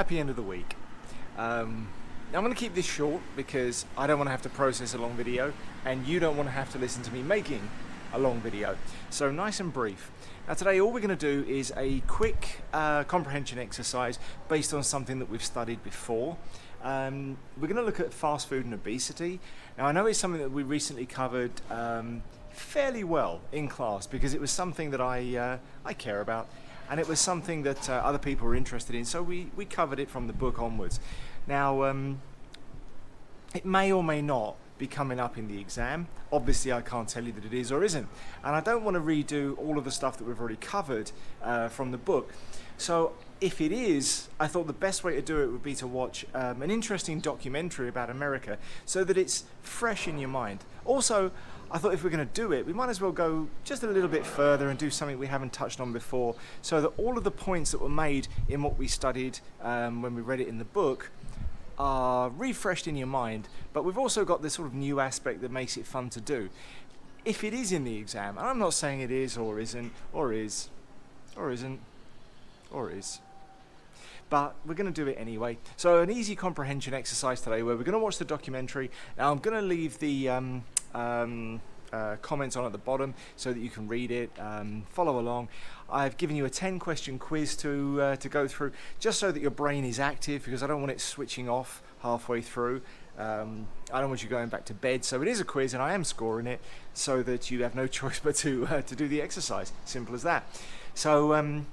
happy end of the week. Now I'm going to keep this short because I don't want to have to process a long video and you don't want to have to listen to me making a long video. So nice and brief. Now today all we're going to do is a quick comprehension exercise based on something that we've studied before. We're going to look at fast food and obesity. Now I know it's something that we recently covered fairly well in class because it was something that I care about, and it was something that other people were interested in, so we covered it from the book onwards. Now it may or may not be coming up in the exam. Obviously I can't tell you that it is or isn't, and I don't want to redo all of the stuff that we've already covered from the book. So if it is, I thought the best way to do it would be to watch an interesting documentary about America so that it's fresh in your mind. Also, I thought if we're going to do it, we might as well go just a little bit further and do something we haven't touched on before, so that all of the points that were made in what we studied when we read it in the book are refreshed in your mind, but we've also got this sort of new aspect that makes it fun to do. If it is in the exam, and I'm not saying it is or isn't, or is, or isn't, or is, but we're going to do it anyway. So an easy comprehension exercise today where we're going to watch the documentary. Now I'm going to leave the comments on at the bottom so that you can read it, follow along. I've given you a 10-question quiz to go through, just so that your brain is active, because I don't want it switching off halfway through. I don't want you going back to bed. So it is a quiz, and I am scoring it so that you have no choice but to do the exercise. Simple as that. So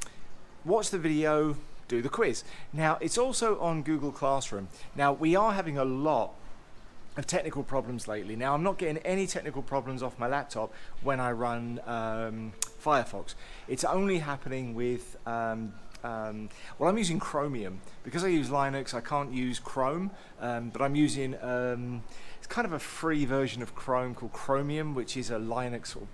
watch the video, do the quiz. Now it's also on Google Classroom. Now we are having a lot of technical problems lately. Now I'm not getting any technical problems off my laptop when I run Firefox. It's only happening with well, I'm using Chromium. Because I use Linux, I can't use Chrome, but I'm using it's kind of a free version of Chrome called Chromium, which is a Linux sort of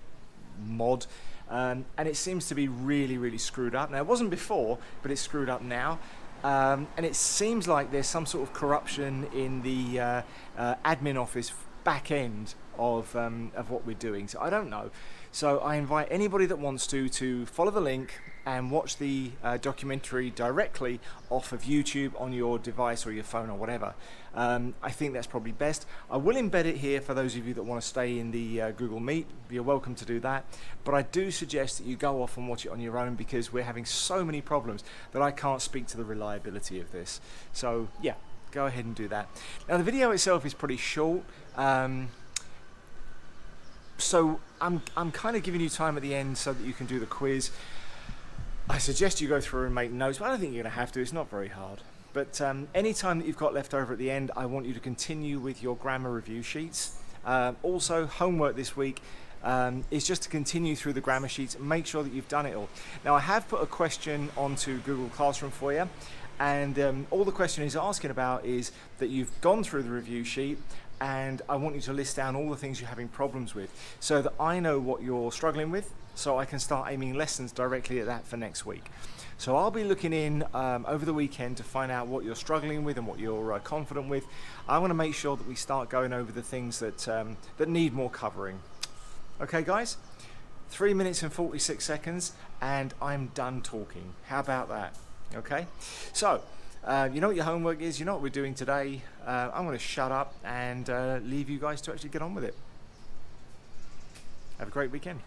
mod, and it seems to be really screwed up. Now it wasn't before, but it's screwed up now. And it seems like there's some sort of corruption in the admin office back end of what we're doing. So I don't know. So I invite anybody that wants to follow the link and watch the documentary directly off of YouTube on your device or your phone or whatever. I think that's probably best. I will embed it here for those of you that want to stay in the Google Meet. You're welcome to do that. But I do suggest that you go off and watch it on your own, because we're having so many problems that I can't speak to the reliability of this. So yeah, go ahead and do that. Now the video itself is pretty short. So I'm kind of giving you time at the end so that you can do the quiz. I suggest you go through and make notes, but I don't think you're going to have to. It's not very hard. But any time that you've got left over at the end, I want you to continue with your grammar review sheets. Also, homework this week is just to continue through the grammar sheets and make sure that you've done it all. Now, I have put a question onto Google Classroom for you, and all the question is asking about is that you've gone through the review sheet, and I want you to list down all the things you're having problems with so that I know what you're struggling with, so I can start aiming lessons directly at that for next week. So I'll be looking in over the weekend to find out what you're struggling with and what you're confident with. I want to make sure that we start going over the things that that need more covering. Okay guys, 3 minutes and 46 seconds and I'm done talking. How about that? Okay, so you know what your homework is, you know what we're doing today. I'm going to shut up and leave you guys to actually get on with it. Have a great weekend.